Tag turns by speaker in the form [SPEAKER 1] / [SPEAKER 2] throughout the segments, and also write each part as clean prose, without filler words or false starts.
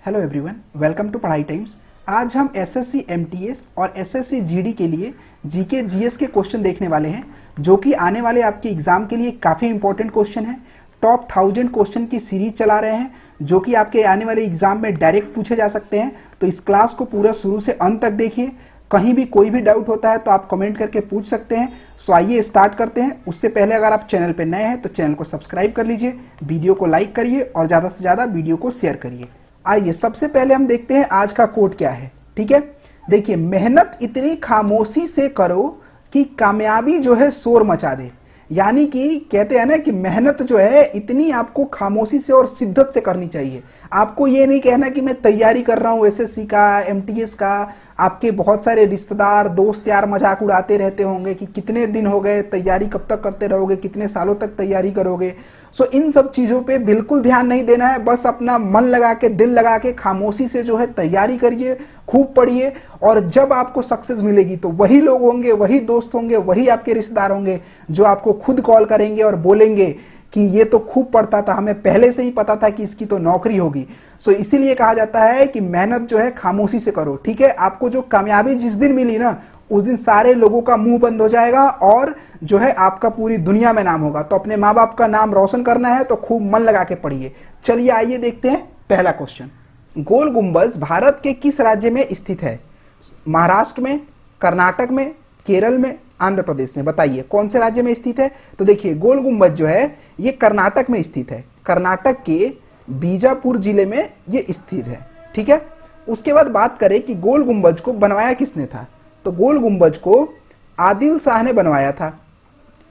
[SPEAKER 1] Hello everyone, welcome to पढ़ाई times. आज हम एसएससी एमटीएस और एसएससी जीडी के लिए जीके जीएस के क्वेश्चन देखने वाले हैं, जो कि आने वाले आपके एग्जाम के लिए काफ़ी इंपॉर्टेंट क्वेश्चन है। टॉप 1000 क्वेश्चन की सीरीज चला रहे हैं, जो कि आपके आने वाले एग्जाम में डायरेक्ट पूछे जा सकते हैं। तो इस क्लास को पूरा शुरू से अंत तक देखिए। कहीं भी कोई भी डाउट होता है तो आप कमेंट करके पूछ सकते हैं। सो आइए स्टार्ट करते हैं। उससे पहले अगर आप चैनल पर नए हैं तो चैनल को सब्सक्राइब कर लीजिए, वीडियो को लाइक करिए और ज़्यादा से ज़्यादा वीडियो को शेयर करिए। आइए सबसे पहले हम देखते हैं आज का कोट क्या है। ठीक है, देखिए, मेहनत इतनी खामोशी से करो कि कामयाबी जो है शोर मचा दे। यानी कि कहते हैं ना कि मेहनत जो है इतनी आपको खामोशी से और शिद्दत से करनी चाहिए। आपको ये नहीं कहना कि मैं तैयारी कर रहा हूँ एसएससी का, एमटीएस का। आपके बहुत सारे रिश्तेदार दोस्त यार मजाक उड़ाते रहते होंगे कि कितने दिन हो गए, तैयारी कब तक करते रहोगे, कितने सालों तक तैयारी करोगे। सो इन सब चीज़ों पे बिल्कुल ध्यान नहीं देना है। बस अपना मन लगा के, दिल लगा के खामोशी से जो है तैयारी करिए, खूब पढ़िए। और जब आपको सक्सेस मिलेगी तो वही लोग होंगे, वही दोस्त होंगे, वही आपके रिश्तेदार होंगे जो आपको खुद कॉल करेंगे और बोलेंगे कि ये तो खूब पढ़ता था, हमें पहले से ही पता था कि इसकी तो नौकरी होगी। सो इसीलिए कहा जाता है कि मेहनत जो है खामोशी से करो। ठीक है, आपको जो कामयाबी जिस दिन मिली ना, उस दिन सारे लोगों का मुंह बंद हो जाएगा और जो है आपका पूरी दुनिया में नाम होगा। तो अपने माँ बाप का नाम रोशन करना है तो खूब मन लगा के पढ़िए। चलिए आइए देखते हैं पहला क्वेश्चन। गोल गुंबज भारत के किस राज्य में स्थित है? महाराष्ट्र में, कर्नाटक में, केरल में, आंध्र प्रदेश में। बताइए कौन से राज्य में स्थित है? तो देखिए, गोल गुंबज जो है ये कर्नाटक में स्थित है। कर्नाटक के बीजापुर जिले में ये स्थित है। ठीक है, उसके बाद बात करें कि गोल गुंबज को बनवाया किसने था, तो गोल गुंबज को आदिल शाह ने बनवाया था।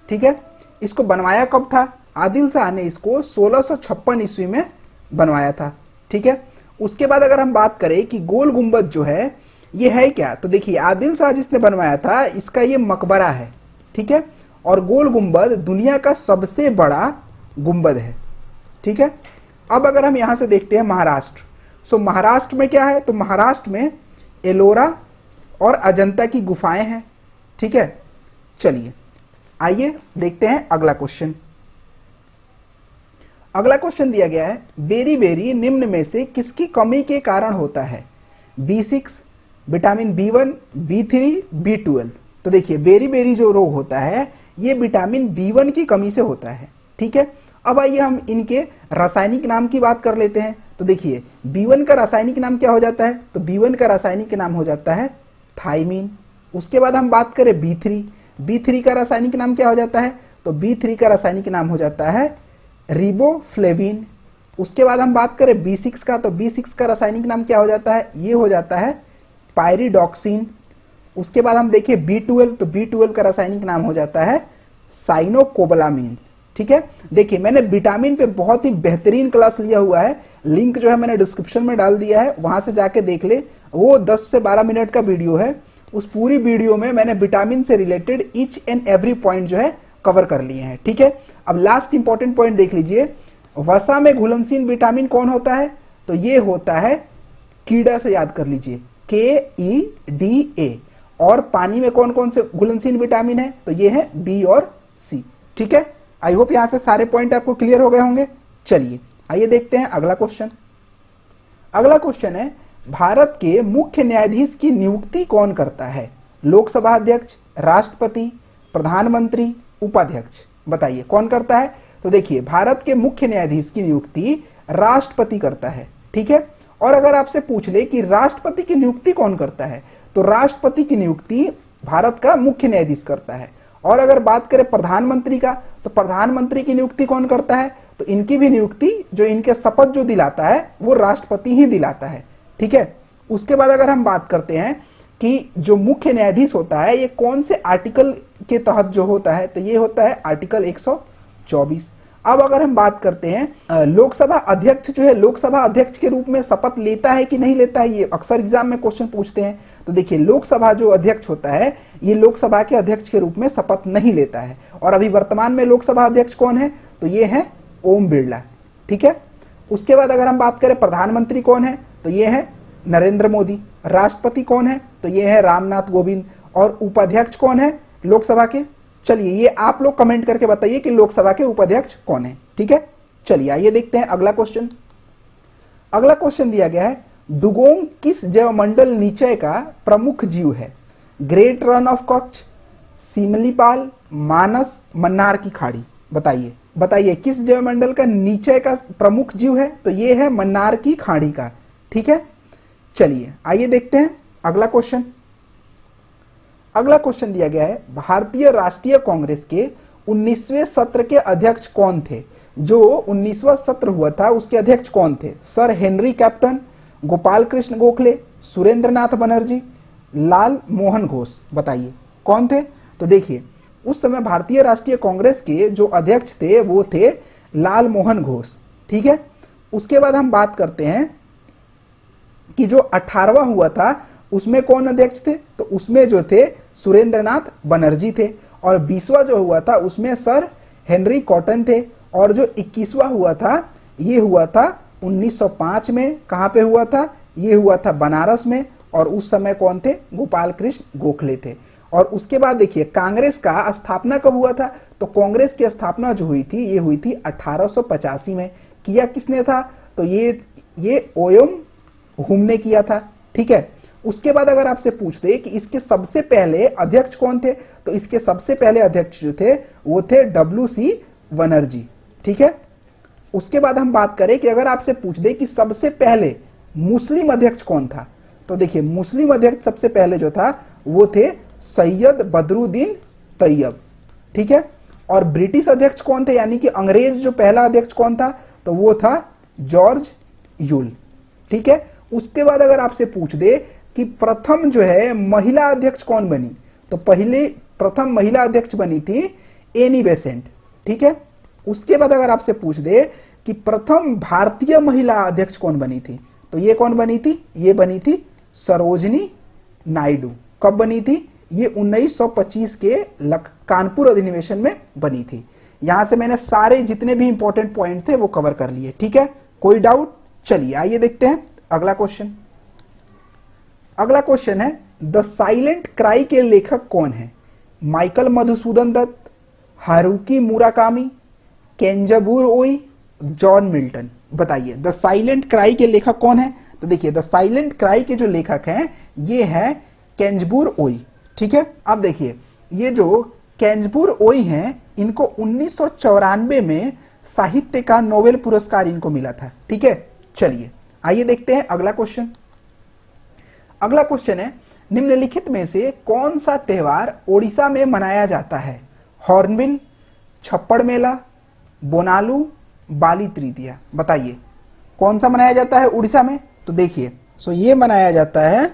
[SPEAKER 1] ठीक है, इसको बनवाया कब था? आदिल शाह ने इसको 1656 ईस्वी में बनवाया था। ठीक है, उसके बाद अगर हम बात करें कि गोल गुंबज जो है ये है क्या, तो देखिए, आदिल शाह जिसने बनवाया था इसका ये मकबरा है। ठीक है, और गोल गुंबद दुनिया का सबसे बड़ा गुंबद है। ठीक है, अब अगर हम यहां से देखते हैं महाराष्ट्र, सो महाराष्ट्र में क्या है, तो महाराष्ट्र में एलोरा और अजंता की गुफाएं हैं। ठीक है, चलिए आइए देखते हैं अगला क्वेश्चन। अगला क्वेश्चन दिया गया है, बेरी बेरी निम्न में से किसकी कमी के कारण होता है? B6, vitamin B1, B3, B12। तो देखिए, बेरी बेरी जो रोग होता है ये विटामिन B1 की कमी से होता है। ठीक है, अब आइए हम इनके रासायनिक नाम की बात कर लेते हैं। तो देखिए, B1 का रासायनिक नाम क्या हो जाता है, तो B1 का रासायनिक नाम हो जाता है थाइमीन। उसके बाद हम बात करें B3 का रासायनिक नाम क्या हो जाता है, तो B3 का रासायनिक नाम हो जाता है रिबोफ्लेविन। उसके बाद हम बात करें B6 का, तो B6 का रासायनिक नाम क्या हो जाता है, ये हो जाता है पायरिडॉक्सिन। उसके बाद हम देखें B12, तो B12 का रासायनिक नाम हो जाता है साइनोकोबालामीन। ठीक है, देखिए, मैंने विटामिन पे बहुत ही बेहतरीन क्लास लिया हुआ है, लिंक जो है मैंने डिस्क्रिप्शन में डाल दिया है, वहां से जाके देख ले। वो 10 से 12 मिनट का वीडियो है। उस पूरी वीडियो में मैंने विटामिन से related each and every point जो है कवर कर लिए हैं। ठीक है, अब लास्ट इंपॉर्टेंट पॉइंट देख लीजिए, वसा में घुलनशील विटामिन कौन होता है, तो ये होता है कीड़ा से याद कर लीजिए, KEDA। और पानी में कौन कौन से घुलनशील विटामिन है, तो ये है B और C। ठीक है, आई होप यहां से सारे पॉइंट आपको क्लियर हो गए होंगे। चलिए आइए देखते हैं अगला क्वेश्चन। अगला क्वेश्चन है, भारत के मुख्य न्यायाधीश की नियुक्ति कौन करता है? लोकसभा अध्यक्ष, राष्ट्रपति, प्रधानमंत्री, उपाध्यक्ष। बताइए कौन करता है? तो देखिए, भारत के मुख्य न्यायाधीश की नियुक्ति राष्ट्रपति करता है। ठीक है, और अगर आपसे पूछ ले कि राष्ट्रपति की नियुक्ति कौन करता है, तो राष्ट्रपति की नियुक्ति भारत का मुख्य न्यायाधीश करता है। और अगर बात करें प्रधानमंत्री का, तो प्रधानमंत्री की नियुक्ति कौन करता है, तो इनकी भी नियुक्ति, जो इनके शपथ जो दिलाता है, वो राष्ट्रपति ही दिलाता है। ठीक है, उसके बाद अगर हम बात करते हैं कि जो मुख्य न्यायाधीश होता है ये कौन से आर्टिकल के तहत जो होता है, तो ये होता है आर्टिकल 124। अब अगर हम बात करते हैं लोकसभा अध्यक्ष जो है, लोकसभा अध्यक्ष के रूप में शपथ लेता है कि नहीं लेता है, ये अक्सर एग्जाम में क्वेश्चन पूछते हैं। तो देखिए, लोकसभा जो अध्यक्ष होता है ये लोकसभा के अध्यक्ष के रूप में शपथ नहीं लेता है। और अभी वर्तमान में लोकसभा अध्यक्ष कौन है, तो ये है ओम बिरला। ठीक है, उसके बाद अगर हम बात करें प्रधानमंत्री कौन है, तो ये है नरेंद्र मोदी। राष्ट्रपति कौन है, तो ये है रामनाथ कोविंद। और उपाध्यक्ष कौन है लोकसभा के, चलिए ये आप लोग कमेंट करके बताइए कि लोकसभा के उपाध्यक्ष कौन है। ठीक है, चलिए आइए देखते हैं अगला क्वेश्चन। अगला क्वेश्चन दिया गया है, डुगोंग किस जैवमंडल निचय का प्रमुख जीव है? Great run of Kutch, Simlipal, Manas, Mannar की खाड़ी। बताइए बताइए किस जैवमंडल का निचय का प्रमुख जीव है? तो ये है मन्नार की खाड़ी का। ठीक है, चलिए आइए देखते हैं अगला क्वेश्चन। अगला क्वेश्चन दिया गया है, भारतीय राष्ट्रीय कांग्रेस के 19वें सत्र के अध्यक्ष कौन थे? जो 19वां सत्र हुआ था उसके अध्यक्ष कौन थे? Sir Henry captain, Gopal Krishna Gokhale, Surendranath Banerjee, Lal Mohan Ghosh. बताइए कौन थे? तो देखिए उस समय भारतीय राष्ट्रीय कांग्रेस के जो अध्यक्ष थे वो थे लाल मोहन घोष। ठीक है, उसके बाद हम बात करते हैं कि जो 18वां हुआ था उसमें कौन अध्यक्ष थे? तो उसमें जो थे सुरेंद्रनाथ बनर्जी थे। और 20वां जो हुआ था उसमें सर हेनरी कॉटन थे। और जो 21वां हुआ था ये हुआ था 1905 में। कहाँ पे हुआ था? ये हुआ था बनारस में। और उस समय कौन थे? गोपाल कृष्ण गोखले थे। और उसके बाद देखिए कांग्रेस का स्थापना कब हुआ था? तो कांग्रेस की स्थापना जो हुई थी ये हुई थी 1885 में। किया किसने था? तो ये ओयम हुम ने किया था। ठीक है, उसके बाद अगर आपसे पूछते कि इसके सबसे पहले अध्यक्ष कौन थे? तो इसके सबसे पहले अध्यक्ष जो थे वो थे WC बनर्जी। ठीक है, उसके बाद हम बात करें कि अगर आपसे पूछ दे कि सबसे पहले मुस्लिम अध्यक्ष कौन था? तो देखिए मुस्लिम अध्यक्ष सबसे पहले जो था वो थे सैयद बदरुद्दीन तैयब। ठीक है, और ब्रिटिश अध्यक्ष कौन थे यानी कि अंग्रेज जो पहला अध्यक्ष कौन था? तो वो था जॉर्ज यूल। ठीक है, उसके बाद अगर आपसे पूछ दे कि प्रथम जो है महिला अध्यक्ष कौन बनी? तो प्रथम महिला अध्यक्ष बनी थी एनी बेसेंट। ठीक है, उसके बाद अगर आपसे पूछ दे कि प्रथम भारतीय महिला अध्यक्ष कौन बनी थी? तो ये कौन बनी थी? ये बनी थी सरोजनी नायडू। कब बनी थी? ये 1925 के कानपुर अधिनिवेशन में बनी थी। यहां से मैंने सारे जितने भी इंपॉर्टेंट पॉइंट थे वो कवर कर लिए। ठीक है, कोई डाउट? चलिए आइए देखते हैं अगला क्वेश्चन। अगला क्वेश्चन है, द साइलेंट क्राई के लेखक कौन है? Michael Madhusudan Dutt, Haruki Murakami, Kenzaburo Oe, John Milton. बताइए द साइलेंट क्राई के लेखक कौन है? तो देखिए द साइलेंट क्राई के जो लेखक हैं ये है केंजबुर ओई। ठीक है, अब देखिए ये जो केंजबुर ओई हैं इनको 1994 में साहित्य का नोबेल पुरस्कार इनको मिला था। ठीक है, चलिए आइए देखते हैं अगला क्वेश्चन। अगला क्वेश्चन है, निम्नलिखित में से कौन सा त्योहार ओडिशा में मनाया जाता है? हॉर्नबिल, छप्पड़ मेला, बोनालू, बाली तृतीया। बताइए कौन सा मनाया जाता है उड़ीसा में? तो देखिए ये मनाया जाता है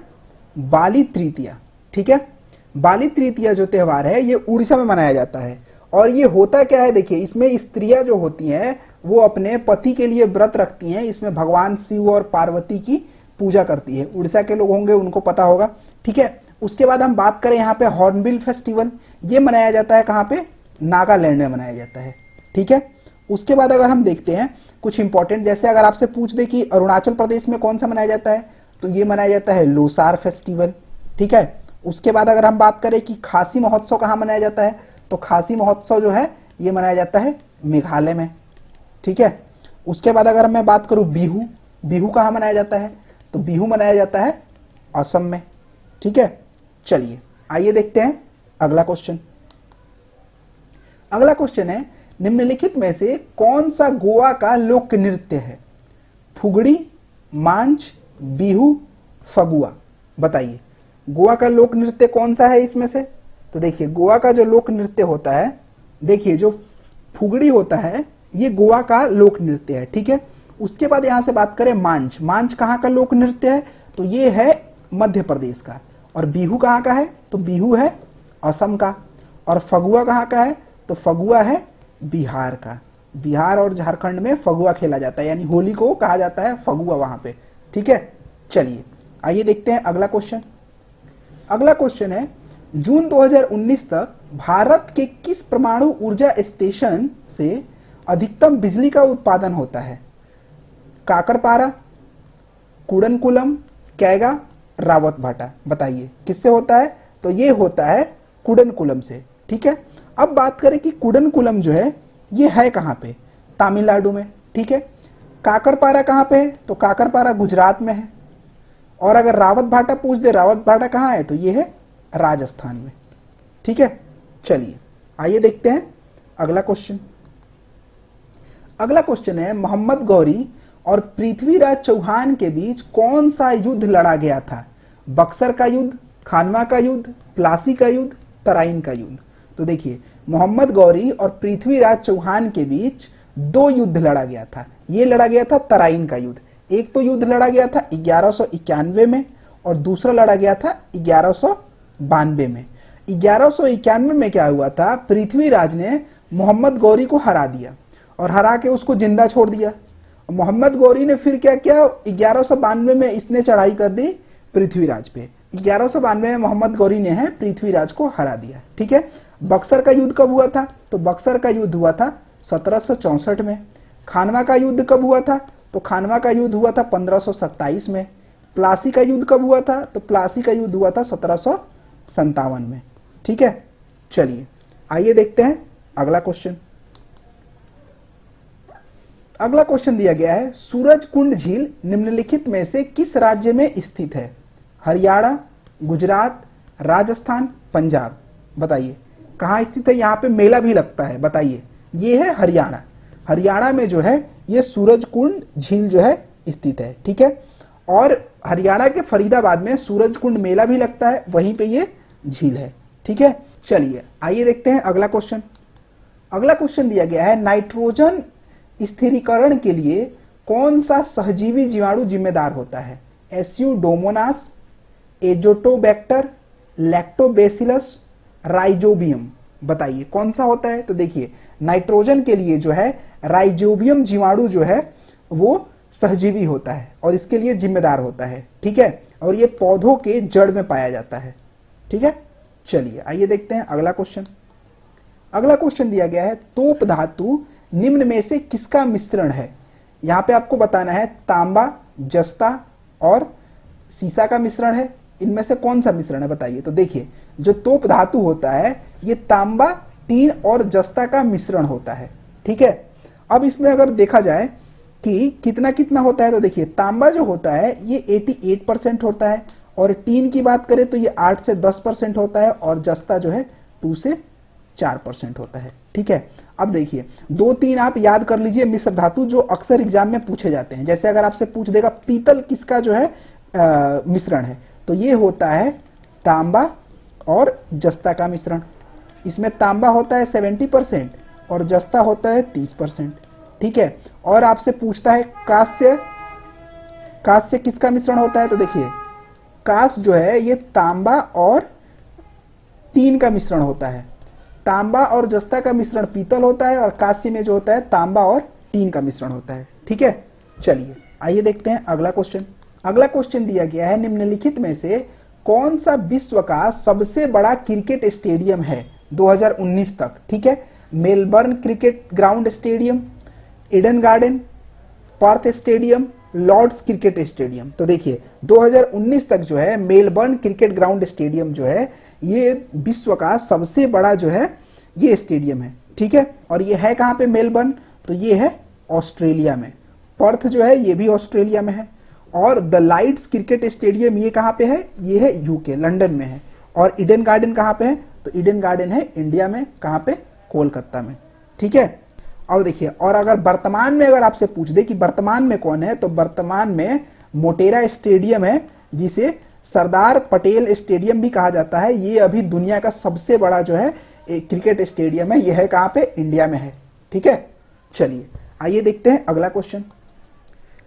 [SPEAKER 1] बाली तृतीया। ठीक है, बाली तृतीया जो त्योहार है ये उड़ीसा में मनाया जाता है। और ये होता क्या है? देखिए इसमें स्त्रियां जो होती हैं वो अपने पति के लिए व्रत रखती हैं। इसमें भगवान शिव और पार्वती की पूजा करती है। उड़ीसा के लोग होंगे उनको पता होगा। ठीक है, उसके बाद हम बात करें यहाँ पे हॉर्नबिल फेस्टिवल, ये मनाया जाता है कहाँ पे? नागालैंड में मनाया जाता है। ठीक है, उसके बाद अगर हम देखते हैं कुछ इंपॉर्टेंट, जैसे अगर आपसे पूछ दे कि अरुणाचल प्रदेश में कौन सा मनाया जाता है? तो ये मनाया जाता है लोसार फेस्टिवल। ठीक है, उसके बाद अगर हम बात करें कि खासी महोत्सव कहाँ मनाया जाता है? तो खासी महोत्सव जो है ये मनाया जाता है मेघालय में। ठीक है, उसके बाद अगर मैं बात करूँ बिहू, बिहू कहाँ मनाया जाता है? तो बिहू मनाया जाता है असम में। ठीक है, चलिए आइए देखते हैं अगला क्वेश्चन। अगला क्वेश्चन है, निम्नलिखित में से कौन सा गोवा का लोक नृत्य है? फुगड़ी, मांच, बिहू, फगुआ। बताइए गोवा का लोक नृत्य कौन सा है इसमें से? तो देखिए गोवा का जो लोक नृत्य होता है, देखिए जो फुगड़ी होता है ये गोवा का लोक नृत्य है। ठीक है, उसके बाद यहां से बात करें मांच, मांच कहाँ का लोक नृत्य है? तो ये है मध्य प्रदेश का। और बिहू कहाँ का है? तो बिहू है असम का। और फगुआ कहाँ का है? तो फगुआ है बिहार का। बिहार और झारखंड में फगुआ खेला जाता है, यानी होली को कहा जाता है फगुआ वहां पे। ठीक है, चलिए आइए देखते हैं अगला क्वेश्चन। अगला क्वेश्चन है, जून 2019 तक भारत के किस परमाणु ऊर्जा स्टेशन से अधिकतम बिजली का उत्पादन होता है? काकरपारा, कुडनकुलम, कैगा, रावतभाटा। बताइए किससे होता है? तो ये होता है कुडनकुलम से। ठीक है, अब बात करें कि कुडनकुलम जो है ये है कहाँ पे? तमिलनाडु में। ठीक है, काकरपारा कहाँ पे है? तो काकरपारा गुजरात में है। और अगर रावत भाटा पूछ दे, रावत भाटा कहाँ है? तो ये है राजस्थान में। ठीक है, चलिए आइए देखते हैं अगला क्वेश्चन। अगला क्वेश्चन है, मोहम्मद गौरी और पृथ्वीराज चौहान के बीच कौन सा युद्ध लड़ा गया था? बक्सर का युद्ध, खानवा का युद्ध, प्लासी का युद्ध, तराइन का युद्ध। तो देखिए, मोहम्मद गौरी और पृथ्वीराज चौहान के बीच दो युद्ध लड़ा गया था। ये लड़ा गया था तराइन का युद्ध। एक तो युद्ध लड़ा गया था 1191 में और दूसरा लड़ा गया था 1192 में। 1191 में क्या हुआ था? पृथ्वीराज ने मोहम्मद गौरी को हरा दिया और हरा के उसको जिंदा छोड़ दिया। मोहम्मद गौरी ने फिर क्या किया? 1192 में इसने चढ़ाई कर दी पृथ्वीराज पे। 1192 में मोहम्मद गौरी ने है पृथ्वीराज को हरा दिया। ठीक है। बक्सर का युद्ध कब हुआ था? तो बक्सर का युद्ध हुआ था 1764 में। खानवा का युद्ध कब हुआ था? तो खानवा का युद्ध हुआ था 1527 में। प्लासी का युद्ध कब हुआ था? तो प्लासी का युद्ध हुआ था 1757 में। ठीक है, चलिए आइए देखते हैं अगला क्वेश्चन। अगला क्वेश्चन दिया गया है, सूरजकुंड झील निम्नलिखित में से किस राज्य में स्थित है? हरियाणा, गुजरात, राजस्थान, पंजाब। बताइए कहाँ स्थित है? यहाँ पे मेला भी लगता है। बताइए, ये है हरियाणा। हरियाणा में जो है ये सूरजकुंड झील जो है स्थित है। ठीक है, और हरियाणा के फरीदाबाद में सूरजकुंड मेला भी लगता है, वहीं पे ये झील है। ठीक है, चलिए आइए देखते हैं अगला क्वेश्चन। अगला क्वेश्चन दिया गया है, नाइट्रोजन स्थिरीकरण के लिए कौन सा सहजीवी जीवाणु जिम्मेदार होता है? एस्यूडोमोनास, एजोटोबैक्टर, लैक्टोबैसिलस, राइजोबियम। बताइए कौन सा होता है? तो देखिए, नाइट्रोजन के लिए जो है राइजोबियम जीवाणु जो है वो सहजीवी होता है और इसके लिए जिम्मेदार होता है। ठीक है, और ये पौधों के जड़ में पाया जाता है। ठीक है, चलिए आइए देखते हैं अगला क्वेश्चन। अगला क्वेश्चन दिया गया है, तोप धातु निम्न में से किसका मिश्रण है? यहां पे आपको बताना है तांबा, जस्ता और सीसा का मिश्रण है। इनमें से कौन सा मिश्रण है? बताइए। तो देखिए, जो तोप धातु होता है ये तांबा, टीन और जस्ता का मिश्रण होता है। ठीक है, अब इसमें अगर देखा जाए कि कितना कितना होता है, तो देखिए तांबा जो होता है ये 88% होता है और टीन की बात करें तो ये 8 से 10% होता है और जस्ता जो है 2 से 4% होता है। ठीक है, अब देखिए 2-3 आप याद कर लीजिए मिश्र धातु जो अक्सर एग्जाम में पूछे जाते हैं। जैसे अगर आपसे पूछ देगा पीतल किसका जो है मिश्रण है, तो ये होता है तांबा और जस्ता का मिश्रण। इसमें तांबा होता है 70% और जस्ता होता है 30%। ठीक है, और आपसे पूछता है कांस्य, कांस्य किसका मिश्रण होता है? तो देखिए कांस्य जो है ये तांबा और टीन का मिश्रण होता है। तांबा और जस्ता का मिश्रण पीतल होता है और कांस्य में जो होता है तांबा और टीन का मिश्रण होता है। ठीक है, चलिए आइए देखते हैं अगला क्वेश्चन। अगला क्वेश्चन दिया गया है, निम्नलिखित में से कौन सा विश्व का सबसे बड़ा क्रिकेट स्टेडियम है 2019 तक? ठीक है, Melbourne cricket ground stadium, Eden Garden, Perth stadium, Lord's cricket stadium. तो देखिए 2019 तक जो है मेलबर्न क्रिकेट ग्राउंड स्टेडियम जो है ये विश्व का सबसे बड़ा जो है ये स्टेडियम है। ठीक है, और ये है कहाँ पे? मेलबर्न, तो ये है ऑस्ट्रेलिया में। पर्थ जो है ये भी ऑस्ट्रेलिया में है। और द लाइट्स क्रिकेट स्टेडियम ये कहाँ पे है? ये है यूके, लंदन में है। और ईडन गार्डन कहाँ पे है? तो ईडन गार्डन है इंडिया में। कहाँ पे? कोलकाता में। ठीक है, और देखिए, और अगर वर्तमान में अगर आपसे पूछ दे कि वर्तमान में कौन है, तो वर्तमान में मोटेरा स्टेडियम है जिसे सरदार पटेल स्टेडियम भी कहा जाता है। ये अभी दुनिया का सबसे बड़ा जो है क्रिकेट स्टेडियम है। यह है कहाँ पे? इंडिया में है। ठीक है, चलिए आइए देखते हैं अगला क्वेश्चन।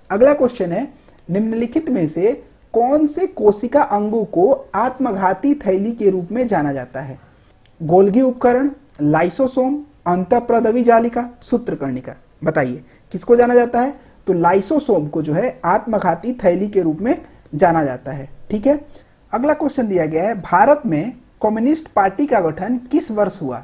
[SPEAKER 1] अगला क्वेश्चन है, निम्नलिखित में से कौन से कोशिका अंगों को आत्मघाती थैली के रूप में जाना जाता है? गोल्गी उपकरण, लाइसोसोम, अंतःप्रदवी जालिका, सूत्रकर्णिका। बताइए किसको जाना जाता है? तो लाइसोसोम को जो है आत्मघाती थैली के रूप में जाना जाता है। ठीक है, अगला क्वेश्चन दिया गया है, भारत में कम्युनिस्ट पार्टी का गठन किस वर्ष हुआ?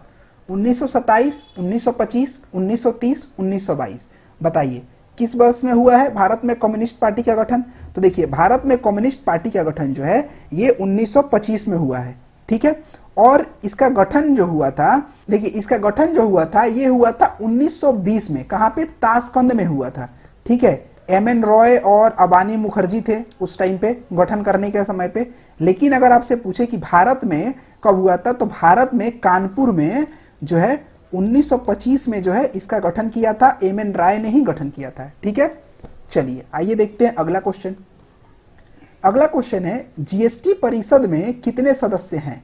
[SPEAKER 1] 1927, 1925, 1930, 1922। बताइए किस वर्ष में हुआ है भारत में कम्युनिस्ट पार्टी का गठन? तो देखिए भारत में कम्युनिस्ट पार्टी का गठन जो है ये 1925 में हुआ है। ठीक है, और इसका गठन जो हुआ था, देखिए इसका गठन जो हुआ था ये हुआ था 1920 में। कहाँ पे? ताशकंद में हुआ था। ठीक है, एम.एन. रॉय और अबानी मुखर्जी थे उस टाइम पे गठन करने के समय पे। लेकिन अगर आपसे पूछे कि भारत में कब हुआ था, तो भारत में कानपुर में जो है 1925 में जो है इसका गठन किया था, एम.एन. राय ने ही गठन किया था। ठीक है, चलिए आइए देखते हैं अगला क्वेश्चन। अगला क्वेश्चन है जीएसटी परिषद में कितने सदस्य हैं?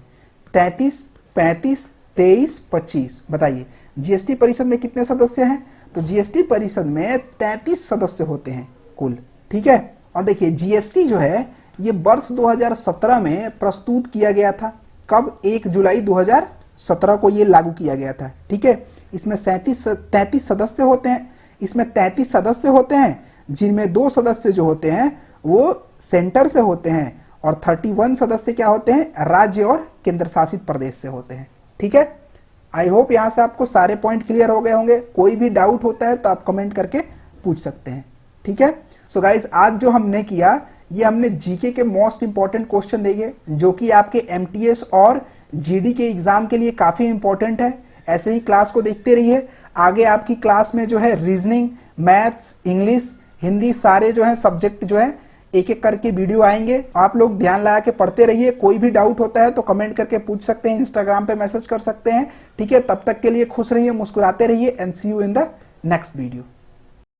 [SPEAKER 1] 33, 35, 23, 25। बताइए जीएसटी परिषद में कितने सदस्य हैं? तो जीएसटी परिषद में 33 सदस्य होते हैं कुल। ठीक है, और देखिए जीएसटी जो है ये वर्ष 2017 में प्रस्तुत किया गया था। कब? 1 जुलाई 2017 को ये लागू किया गया था। ठीक है, इसमें 33 सदस्य होते हैं। इसमें 33 सदस्य होते हैं, जिनमें 2 सदस्य जो होते हैं वो सेंटर से होते हैं और 31 सदस्य क्या होते हैं? राज्य और केंद्र शासित प्रदेश से होते हैं। ठीक है, आई होप यहां से आपको सारे पॉइंट क्लियर हो गए होंगे। कोई भी डाउट होता है तो आप कमेंट करके पूछ सकते हैं। ठीक है, सो गाइज आज जो हमने किया ये हमने जीके के मोस्ट इंपॉर्टेंट क्वेश्चन देखे जो कि आपके एमटीएस और जीडी के एग्जाम के लिए काफी इंपॉर्टेंट है। ऐसे ही क्लास को देखते रहिए। आगे आपकी क्लास में जो है रीजनिंग, मैथ्स, इंग्लिश, हिंदी सारे जो है सब्जेक्ट जो है एक एक करके वीडियो आएंगे। आप लोग ध्यान लगा के पढ़ते रहिए। कोई भी डाउट होता है तो कमेंट करके पूछ सकते हैं, इंस्टाग्राम पे मैसेज कर सकते हैं। ठीक है, तब तक के लिए खुश रहिए, मुस्कुराते रहिए and see you in the next video.